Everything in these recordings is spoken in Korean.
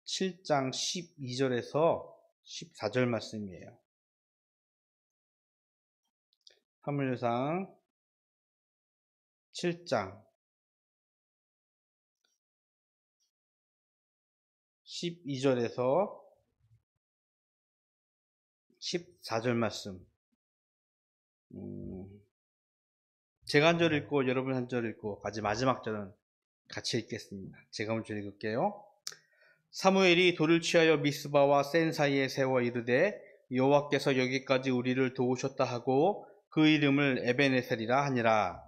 7장 12절에서 14절 말씀이에요. 사무엘상 7장 12절에서 14절 말씀. 제가 한 절 읽고 여러분 한 절 읽고 마지막 절은 같이 읽겠습니다. 제가 먼저 읽을게요. 사무엘이 돌을 취하여 미스바와 센 사이에 세워 이르되 여호와께서 여기까지 우리를 도우셨다 하고 그 이름을 에베네셀이라 하니라.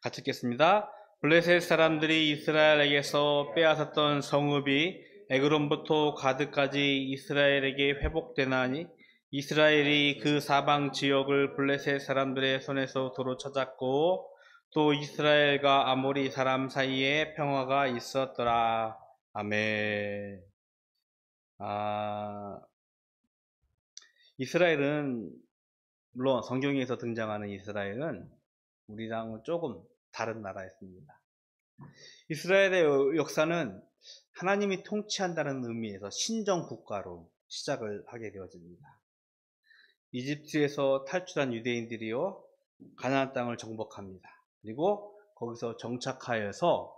같이 읽겠습니다. 블레셋 사람들이 이스라엘에게서 빼앗았던 성읍이 에그론부터 가드까지 이스라엘에게 회복되나니 이스라엘이 그 사방 지역을 블레셋 사람들의 손에서 도로 찾았고 또 이스라엘과 아모리 사람 사이에 평화가 있었더라. 아멘. 이스라엘은 물론 성경에서 등장하는 이스라엘은 우리랑은 조금 다른 나라였습니다. 이스라엘의 역사는 하나님이 통치한다는 의미에서 신정국가로 시작을 하게 되어집니다. 이집트에서 탈출한 유대인들이요 가나안 땅을 정복합니다. 그리고 거기서 정착하여서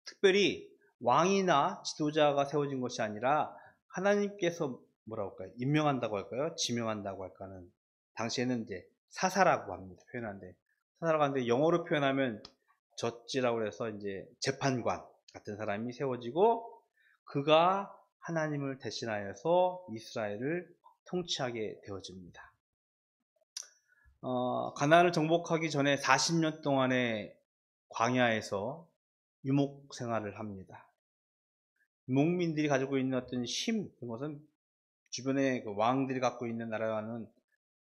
특별히 왕이나 지도자가 세워진 것이 아니라 하나님께서 뭐라고 할까요? 임명한다고 할까요? 지명한다고 할까는 당시에는 이제 사사라고 합니다. 표현하는데 사사라고 하는데 영어로 표현하면 저지라고 해서 이제 재판관 같은 사람이 세워지고 그가 하나님을 대신하여서 이스라엘을 통치하게 되어집니다. 가나안을 정복하기 전에 40년 동안의 광야에서 유목 생활을 합니다. 유목민들이 가지고 있는 어떤 힘, 그것은 주변의 그 왕들이 갖고 있는 나라와는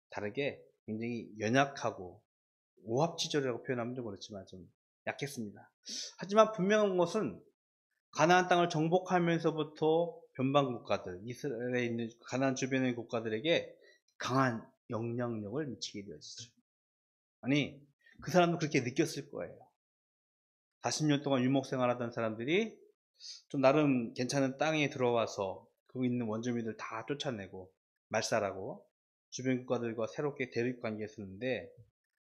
다르게 굉장히 연약하고 오합지졸이라고 표현하면 좀 그렇지만 좀 약했습니다. 하지만 분명한 것은 가나안 땅을 정복하면서부터 변방 국가들, 이스라엘에 있는 가나안 주변의 국가들에게 강한 영향력을 미치게 되었죠. 아니, 그 사람도 그렇게 느꼈을 거예요. 40년 동안 유목 생활하던 사람들이 좀 나름 괜찮은 땅에 들어와서 거기 있는 원주민들 다 쫓아내고 말살하고 주변 국가들과 새롭게 대립 관계에 있었는데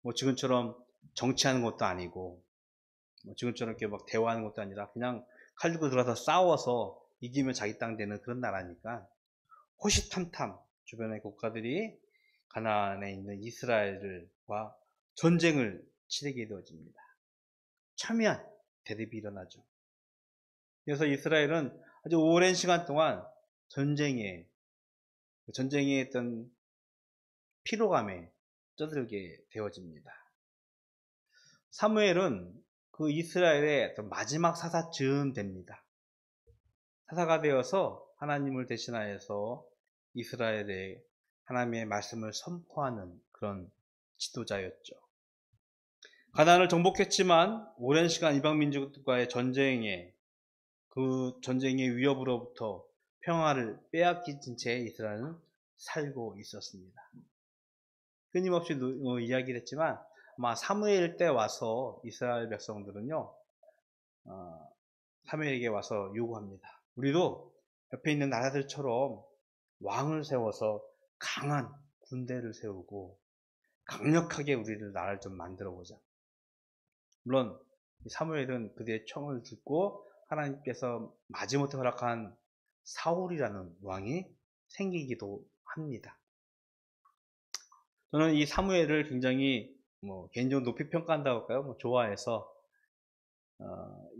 뭐 지금처럼 정치하는 것도 아니고 뭐 지금처럼 이렇게 막 대화하는 것도 아니라 그냥 칼 들고 들어가서 싸워서 이기면 자기 땅 되는 그런 나라니까 호시탐탐 주변의 국가들이 가나안에 있는 이스라엘과 전쟁을 치르게 되어집니다. 첨예한 대립이 일어나죠. 그래서 이스라엘은 아주 오랜 시간 동안 전쟁의 어떤 피로감에 쩌들게 되어집니다. 사무엘은 그 이스라엘의 어떤 마지막 사사쯤 됩니다. 사사가 되어서 하나님을 대신하여서 이스라엘에 하나님의 말씀을 선포하는 그런 지도자였죠. 가나안을 정복했지만 오랜 시간 이방 민족과의 그 전쟁의 위협으로부터 평화를 빼앗긴 채 이스라엘은 살고 있었습니다. 끊임없이 이야기를 했지만 아마 사무엘 때 와서 이스라엘 백성들은요 사무엘에게 와서 요구합니다. 우리도 옆에 있는 나라들처럼 왕을 세워서 강한 군대를 세우고 강력하게 우리를 나라를 좀 만들어 보자. 물론 사무엘은 그들의 청을 듣고 하나님께서 마지못해 허락한 사울이라는 왕이 생기기도 합니다. 저는 이 사무엘을 굉장히 개인적으로 높이 평가한다고 할까요? 좋아해서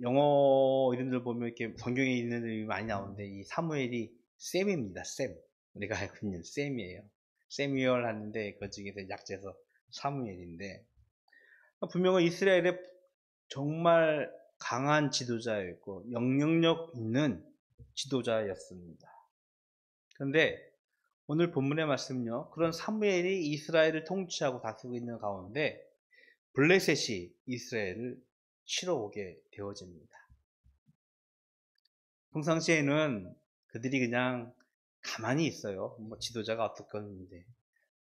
영어 이름들 보면 이렇게 성경에 있는 이름이 많이 나오는데 이 사무엘이 샘입니다. 샘. 우리가 알고 있는 샘이에요. 세뮤얼 하는데 그 중에서 약자에서 사무엘인데 분명히 이스라엘의 정말 강한 지도자였고 영향력 있는 지도자였습니다. 그런데 오늘 본문의 말씀은요, 그런 사무엘이 이스라엘을 통치하고 다스리고 있는 가운데 블레셋이 이스라엘을 치러 오게 되어집니다. 평상시에는 그들이 그냥 가만히 있어요. 뭐 지도자가 어떻건데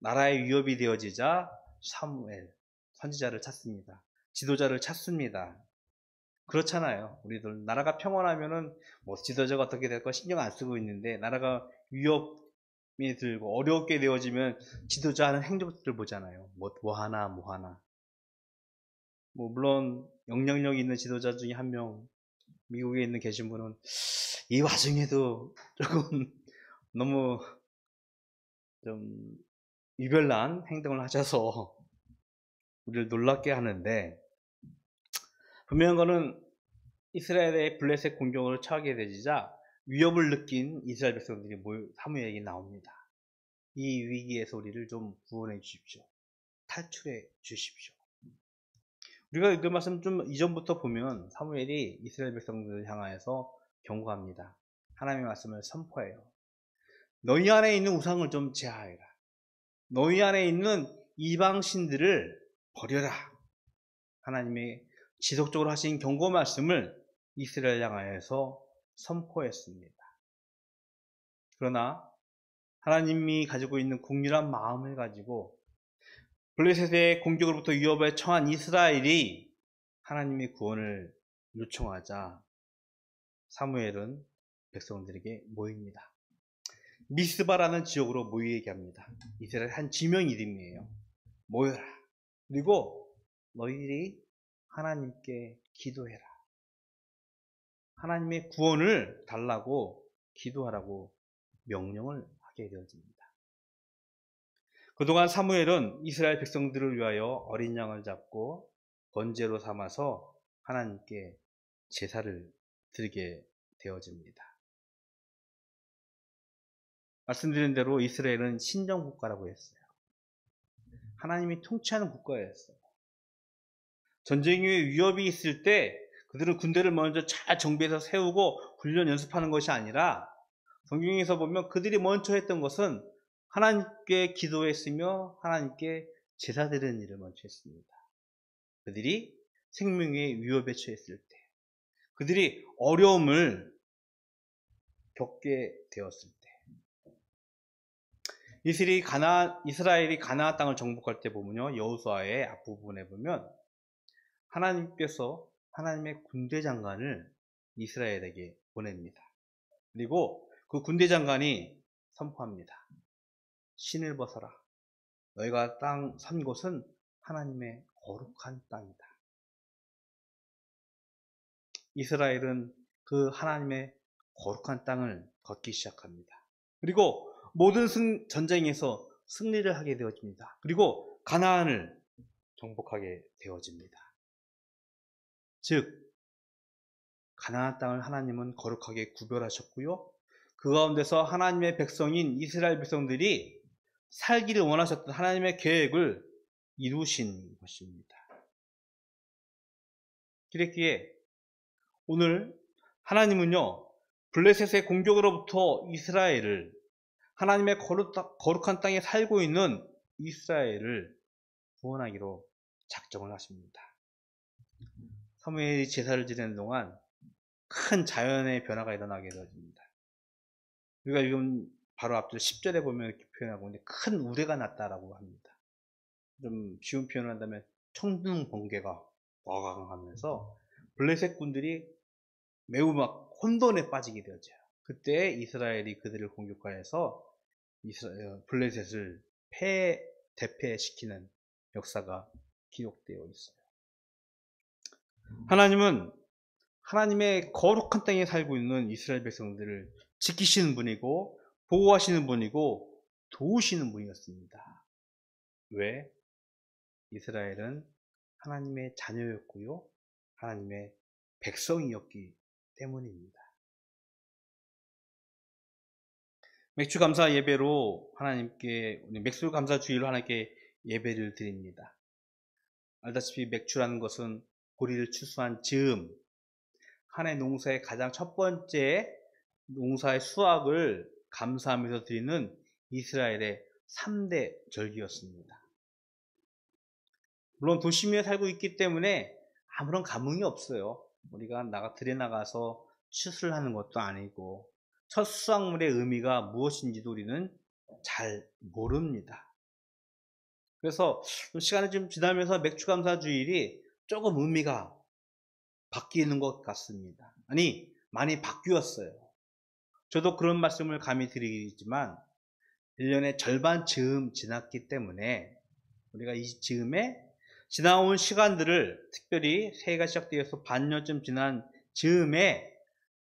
나라의 위협이 되어지자 사무엘 선지자를 찾습니다. 지도자를 찾습니다. 그렇잖아요. 우리들 나라가 평온하면은 뭐 지도자가 어떻게 될까 신경 안 쓰고 있는데, 나라가 위협이 들고 어렵게 되어지면 지도자 하는 행동들을 보잖아요. 뭐 하나. 뭐 물론 영향력 있는 지도자 중에 한 명, 미국에 있는 계신 분은 이 와중에도 조금 너무 좀 유별난 행동을 하셔서 우리를 놀랍게 하는데, 분명한 거는 이스라엘의 블레셋 공격을 처하게 되자 위협을 느낀 이스라엘 백성들이 사무엘에게 나옵니다. 이 위기에서 우리를 좀 구원해 주십시오. 탈출해 주십시오. 우리가 그 말씀 좀 이전부터 보면 사무엘이 이스라엘 백성들을 향하여서 경고합니다. 하나님의 말씀을 선포해요. 너희 안에 있는 우상을 좀 제하해라. 너희 안에 있는 이방신들을 버려라. 하나님의 지속적으로 하신 경고 말씀을 이스라엘 향하여서 선포했습니다. 그러나 하나님이 가지고 있는 국률한 마음을 가지고 블레셋의 공격으로부터 위협에 처한 이스라엘이 하나님의 구원을 요청하자 사무엘은 백성들에게 모입니다. 미스바라는 지역으로 모이게 합니다. 이스라엘 한 지명 이름이에요. 모여라. 그리고 너희들이 하나님께 기도해라. 하나님의 구원을 달라고 기도하라고 명령을 하게 되어집니다. 그동안 사무엘은 이스라엘 백성들을 위하여 어린 양을 잡고 번제로 삼아서 하나님께 제사를 드리게 되어집니다. 말씀드린 대로 이스라엘은 신정국가라고 했어요. 하나님이 통치하는 국가였어요. 전쟁의 위협이 있을 때 그들은 군대를 먼저 잘 정비해서 세우고 훈련 연습하는 것이 아니라, 성경에서 보면 그들이 먼저 했던 것은 하나님께 기도했으며 하나님께 제사 드리는 일을 먼저 했습니다. 그들이 생명의 위협에 처했을 때, 그들이 어려움을 겪게 되었을 때, 이스라엘이 가나안 땅을 정복할 때 보면요, 여호수아의 앞부분에 보면 하나님께서 하나님의 군대 장관을 이스라엘에게 보냅니다. 그리고 그 군대 장관이 선포합니다. 신을 벗어라. 너희가 땅 선 곳은 하나님의 거룩한 땅이다. 이스라엘은 그 하나님의 거룩한 땅을 걷기 시작합니다. 그리고 모든 전쟁에서 승리를 하게 되어집니다. 그리고 가나안을 정복하게 되어집니다. 즉, 가나안 땅을 하나님은 거룩하게 구별하셨고요, 그 가운데서 하나님의 백성인 이스라엘 백성들이 살기를 원하셨던 하나님의 계획을 이루신 것입니다. 그랬기에 오늘 하나님은요, 블레셋의 공격으로부터 이스라엘을, 하나님의 거룩한 땅에 살고 있는 이스라엘을 구원하기로 작정을 하십니다. 사무엘이 제사를 지내는 동안 큰 자연의 변화가 일어나게 되어집니다. 우리가 지금 바로 앞절 10절에 보면 이렇게 표현하고 있는데, 큰 우레가 났다라고 합니다. 좀 쉬운 표현을 한다면 천둥 번개가 와강하면서 블레셋 군들이 매우 막 혼돈에 빠지게 되었죠. 그때 이스라엘이 그들을 공격하여서 블레셋을 대패시키는 역사가 기록되어 있어요. 하나님은 하나님의 거룩한 땅에 살고 있는 이스라엘 백성들을 지키시는 분이고 보호하시는 분이고 도우시는 분이었습니다. 왜? 이스라엘은 하나님의 자녀였고요, 하나님의 백성이었기 때문입니다. 맥주감사 예배로 하나님께, 맥주감사 주일로 하나님께 예배를 드립니다. 알다시피 맥주라는 것은 보리를 추수한 즈음, 한 해 농사의 가장 첫 번째 농사의 수확을 감사하면서 드리는 이스라엘의 3대 절기였습니다. 물론 도심에 살고 있기 때문에 아무런 감흥이 없어요. 우리가 들에 나가서 추수를 하는 것도 아니고 첫 수확물의 의미가 무엇인지도 우리는 잘 모릅니다. 그래서 좀 시간이 좀 지나면서 맥주감사주일이 조금 의미가 바뀌는 것 같습니다. 아니, 많이 바뀌었어요. 저도 그런 말씀을 감히 드리지만 1년의 절반 즈음 지났기 때문에 우리가 이 즈음에 지나온 시간들을, 특별히 새해가 시작되어서 반년쯤 지난 즈음에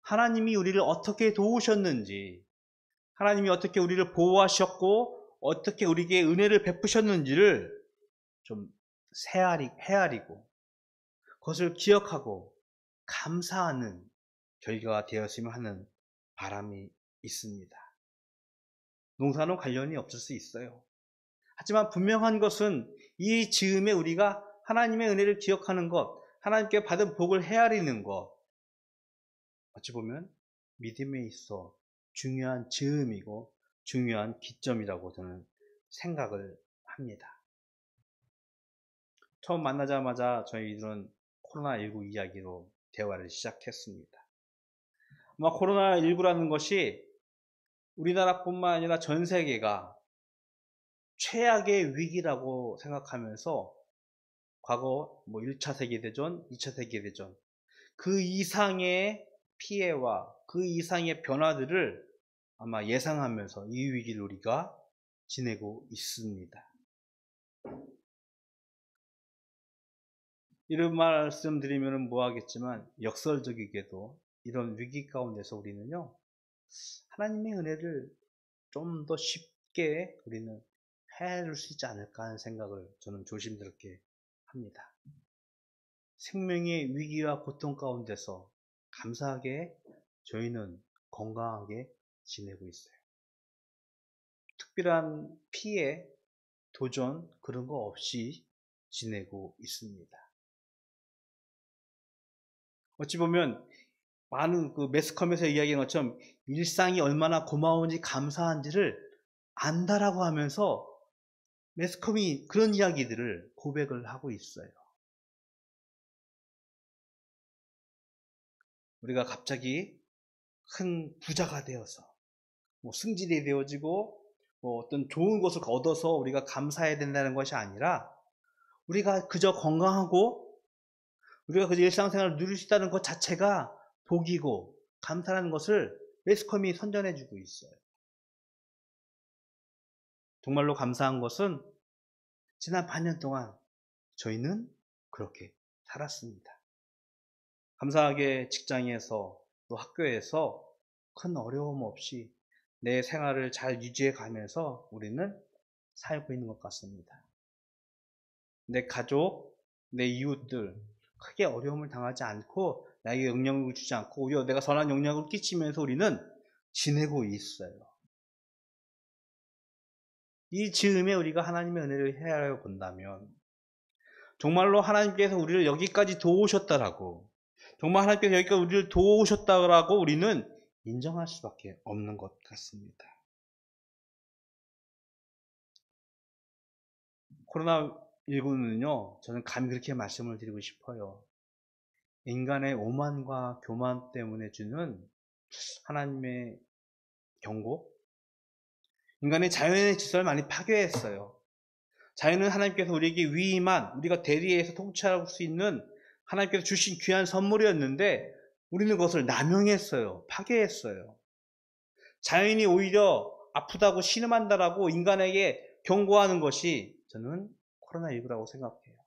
하나님이 우리를 어떻게 도우셨는지, 하나님이 어떻게 우리를 보호하셨고 어떻게 우리에게 은혜를 베푸셨는지를 좀 헤아리고 그것을 기억하고 감사하는 결과가 되었으면 하는 바람이 있습니다. 농사는 관련이 없을 수 있어요. 하지만 분명한 것은 이 즈음에 우리가 하나님의 은혜를 기억하는 것, 하나님께 받은 복을 헤아리는 것, 어찌 보면 믿음에 있어 중요한 즈음이고 중요한 기점이라고 저는 생각을 합니다. 처음 만나자마자 저희들은 코로나19 이야기로 대화를 시작했습니다. 아마 코로나19라는 것이 우리나라뿐만 아니라 전 세계가 최악의 위기라고 생각하면서 과거 1차 세계대전, 2차 세계대전 그 이상의 피해와 그 이상의 변화들을 아마 예상하면서 이 위기를 우리가 지내고 있습니다. 이런 말씀 드리면 뭐하겠지만 역설적이게도 이런 위기 가운데서 우리는요, 하나님의 은혜를 좀 더 쉽게 우리는 헤아릴 수 있지 않을까 하는 생각을 저는 조심스럽게 합니다. 생명의 위기와 고통 가운데서 감사하게 저희는 건강하게 지내고 있어요. 특별한 피해, 도전 그런 거 없이 지내고 있습니다. 어찌 보면 많은 그 매스컴에서 이야기한 것처럼 일상이 얼마나 고마운지 감사한지를 안다라고 하면서 매스컴이 그런 이야기들을 고백을 하고 있어요. 우리가 갑자기 큰 부자가 되어서 승진이 되어지고 어떤 좋은 것을 얻어서 우리가 감사해야 된다는 것이 아니라 우리가 그저 건강하고 우리가 그저 일상생활을 누릴 수 있다는 것 자체가 복이고 감사라는 것을 매스컴이 선전해주고 있어요. 정말로 감사한 것은 지난 반년 동안 저희는 그렇게 살았습니다. 감사하게 직장에서 또 학교에서 큰 어려움 없이 내 생활을 잘 유지해 가면서 우리는 살고 있는 것 같습니다. 내 가족, 내 이웃들 크게 어려움을 당하지 않고 나에게 영향을 주지 않고 오히려 내가 선한 영향을 끼치면서 우리는 지내고 있어요. 이 즈음에 우리가 하나님의 은혜를 헤아려 본다면 정말로 하나님께서 우리를 여기까지 도우셨다라고, 정말 하나님께서 여기까지 우리를 도우셨다라고 우리는 인정할 수밖에 없는 것 같습니다. 코로나19는요, 저는 감히 그렇게 말씀을 드리고 싶어요. 인간의 오만과 교만 때문에 주는 하나님의 경고, 인간의 자연의 질서를 많이 파괴했어요. 자연은 하나님께서 우리에게 위임한, 우리가 대리해서 통치할 수 있는 하나님께서 주신 귀한 선물이었는데 우리는 그것을 남용했어요. 파괴했어요. 자연이 오히려 아프다고 신음한다라고 인간에게 경고하는 것이 저는 코로나19라고 생각해요.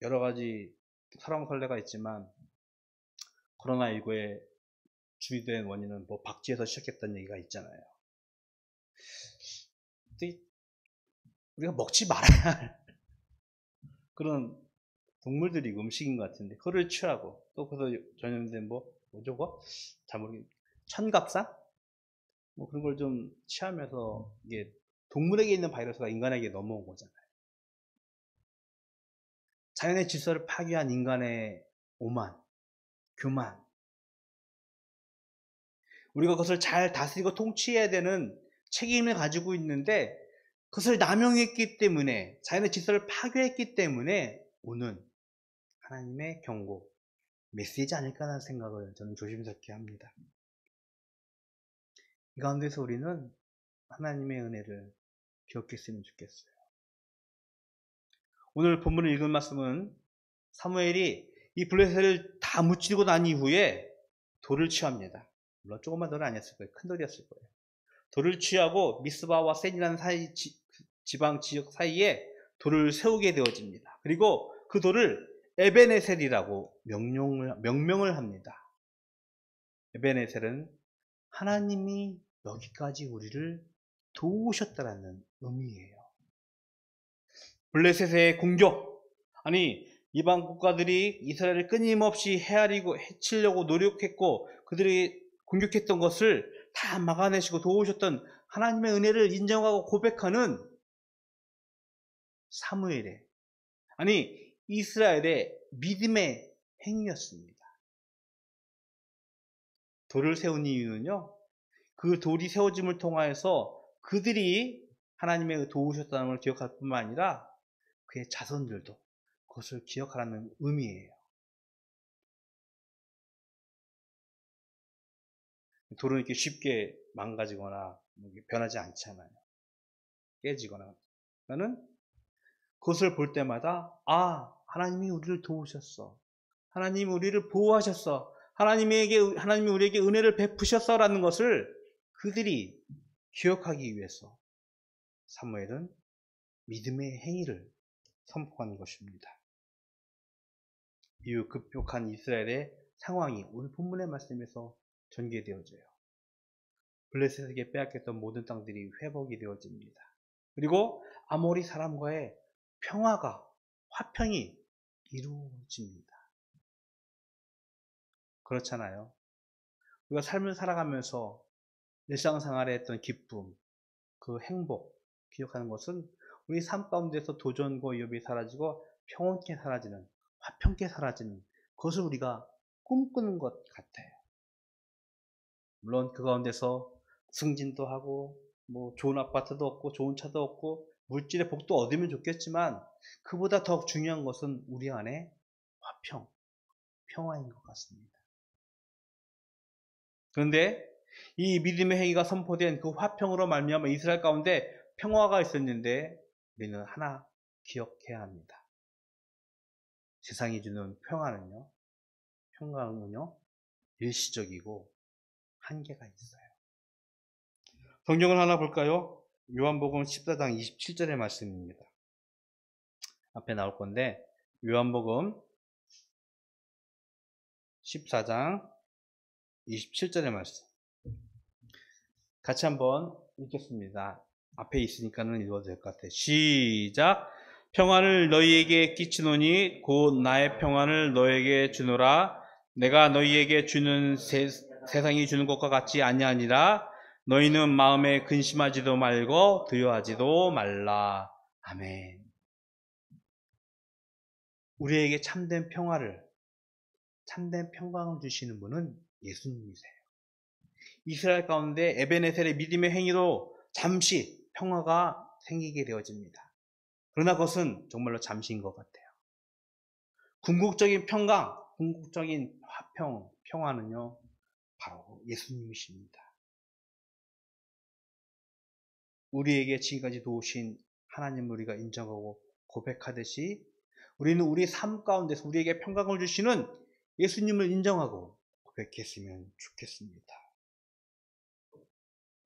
여러 가지 설왕설래가 있지만 코로나19의 주된 원인은 박쥐에서 시작했다는 얘기가 있잖아요. 우리가 먹지 말아야 할 그런 동물들이 음식인 것 같은데 그거를 취하고 또 그래서 전염된 뭐죠 그거? 잘 모르겠 천갑상? 그런 걸 좀 취하면서 이게 동물에게 있는 바이러스가 인간에게 넘어온 거잖아요. 자연의 질서를 파괴한 인간의 오만, 교만. 우리가 그것을 잘 다스리고 통치해야 되는 책임을 가지고 있는데 그것을 남용했기 때문에 자연의 질서를 파괴했기 때문에 오는 하나님의 경고, 메시지 아닐까라는 생각을 저는 조심스럽게 합니다. 이 가운데서 우리는 하나님의 은혜를 기억했으면 좋겠어요. 오늘 본문을 읽은 말씀은 사무엘이 이 블레셋을 다 무찌르고 난 이후에 돌을 취합니다. 물론 조그만 돌은 아니었을 거예요. 큰 돌이었을 거예요. 돌을 취하고 미스바와 센이라는 지방 지역 사이에 돌을 세우게 되어집니다. 그리고 그 돌을 에베네셀이라고 명명을 합니다. 에베네셀은 하나님이 여기까지 우리를 도우셨다라는 의미예요. 블레셋의 공격, 아니 이방 국가들이 이스라엘을 끊임없이 헤아리고 해치려고 노력했고 그들이 공격했던 것을 다 막아내시고 도우셨던 하나님의 은혜를 인정하고 고백하는 사무엘의, 아니 이스라엘의 믿음의 행위였습니다. 돌을 세운 이유는요, 그 돌이 세워짐을 통하여서 그들이 하나님의 도우셨다는 걸 기억할 뿐만 아니라 그의 자손들도 그것을 기억하라는 의미예요. 돌은 이렇게 쉽게 망가지거나 변하지 않잖아요. 깨지거나. 그러니까는 그것을 볼 때마다 하나님이 우리를 도우셨어. 하나님이 우리를 보호하셨어. 하나님이 우리에게 은혜를 베푸셨어라는 것을 그들이 기억하기 위해서 사무엘은 믿음의 행위를 선포한 것입니다. 이후 급격한 이스라엘의 상황이 오늘 본문의 말씀에서 전개되어져요. 블레셋에게 빼앗겼던 모든 땅들이 회복이 되어집니다. 그리고 아모리 사람과의 화평이 이루어집니다. 그렇잖아요. 우리가 삶을 살아가면서 일상생활에 했던 기쁨, 그 행복 기억하는 것은 우리 삶 가운데서 도전과 위협이 사라지고 평온케 사라지는, 화평케 사라지는 그것을 우리가 꿈꾸는 것 같아요. 물론 그 가운데서 승진도 하고 좋은 아파트도 얻고 좋은 차도 얻고 물질의 복도 얻으면 좋겠지만 그보다 더 중요한 것은 우리 안에 평화인 것 같습니다. 그런데 이 믿음의 행위가 선포된 그 화평으로 말미암아 이스라엘 가운데 평화가 있었는데 우리는 하나 기억해야 합니다. 세상이 주는 평화는요, 일시적이고 한계가 있어요. 성경을 하나 볼까요? 요한복음 14장 27절의 말씀입니다. 앞에 나올 건데 요한복음 14장 27절의 말씀 같이 한번 읽겠습니다. 앞에 있으니까는 읽어도 될 것 같아요. 시작. 평안을 너희에게 끼치노니 곧 나의 평안을 너희에게 주노라. 내가 너희에게 주는 세상이 주는 것과 같지 아니하니라. 너희는 마음에 근심하지도 말고 두려워하지도 말라. 아멘. 우리에게 참된 평안을 주시는 분은 예수님이세요. 이스라엘 가운데 에베네셀의 믿음의 행위로 잠시 평화가 생기게 되어집니다. 그러나 그것은 정말로 잠시인 것 같아요. 궁극적인 궁극적인 평화는요, 바로 예수님이십니다. 우리에게 지금까지 도우신 하나님을 우리가 인정하고 고백하듯이 우리는 우리 삶 가운데서 우리에게 평강을 주시는 예수님을 인정하고 고백했으면 좋겠습니다.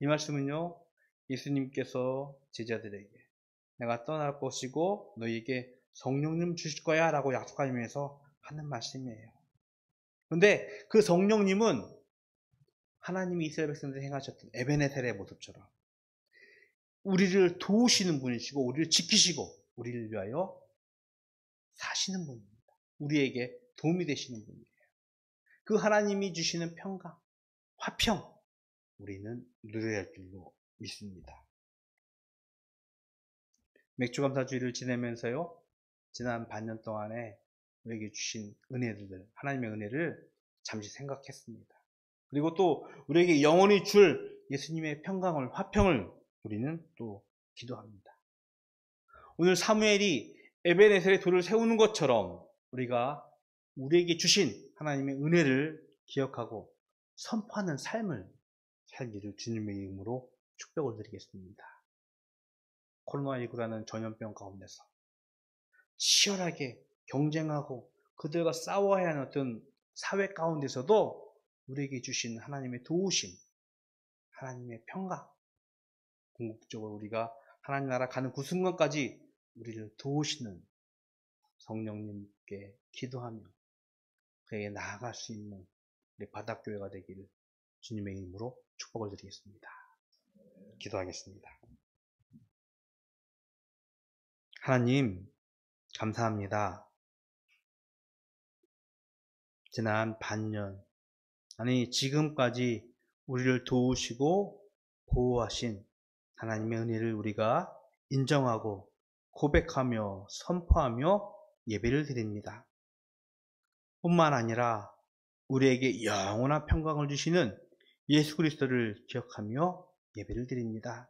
이 말씀은요, 예수님께서 제자들에게 내가 떠날 것이고 너희에게 성령님 주실 거야 라고 약속하면서 하는 말씀이에요. 그런데 그 성령님은 하나님이 이스라엘 백성들이 행하셨던 에베네셀의 모습처럼 우리를 도우시는 분이시고 우리를 지키시고 우리를 위하여 사시는 분입니다. 우리에게 도움이 되시는 분이에요. 그 하나님이 주시는 평강, 화평 우리는 누려야 할 줄로 믿습니다. 맥주감사주의를 지내면서요, 지난 반년 동안에 우리에게 주신 은혜들, 하나님의 은혜를 잠시 생각했습니다. 그리고 또 우리에게 영원히 줄 예수님의 평강을, 화평을 우리는 또 기도합니다. 오늘 사무엘이 에베네셀의 돌을 세우는 것처럼 우리가 우리에게 주신 하나님의 은혜를 기억하고 선포하는 삶을 할 일을 주님의 이름으로 축복을 드리겠습니다. 코로나19라는 전염병 가운데서 치열하게 경쟁하고 그들과 싸워야 하는 어떤 사회 가운데서도 우리에게 주신 하나님의 도우심, 하나님의 평강, 궁극적으로 우리가 하나님 나라 가는 그 순간까지 우리를 도우시는 성령님께 기도하며 그에게 나아갈 수 있는 우리 바닥교회가 되기를 주님의 이름으로 축복을 드리겠습니다. 기도하겠습니다. 하나님 감사합니다. 지난 반년, 아니 지금까지 우리를 도우시고 보호하신 하나님의 은혜를 우리가 인정하고 고백하며 선포하며 예배를 드립니다. 뿐만 아니라 우리에게 영원한 평강을 주시는 예수 그리스도를 기억하며 예배를 드립니다.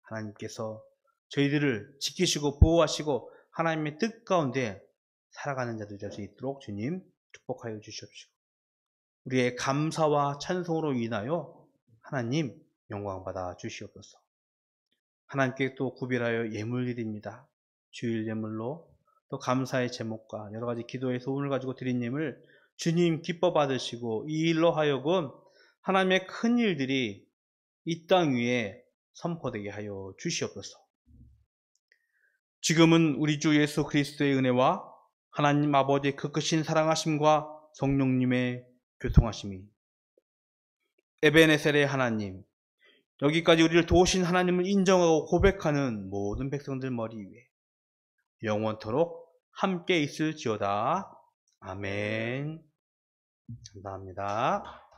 하나님께서 저희들을 지키시고 보호하시고 하나님의 뜻 가운데 살아가는 자들 될 수 있도록 주님 축복하여 주시옵시고 우리의 감사와 찬송으로 인하여 하나님 영광 받아 주시옵소서. 하나님께 또 구별하여 예물 드립니다. 주일 예물로 또 감사의 제목과 여러 가지 기도의 소원을 가지고 드린 예물 주님 기뻐 받으시고 이 일로 하여금 하나님의 큰 일들이 이 땅 위에 선포되게 하여 주시옵소서. 지금은 우리 주 예수 그리스도의 은혜와 하나님 아버지의 그 크신 사랑하심과 성령님의 교통하심이 에베네셀의 하나님, 여기까지 우리를 도우신 하나님을 인정하고 고백하는 모든 백성들 머리 위에 영원토록 함께 있을지어다. 아멘. 감사합니다.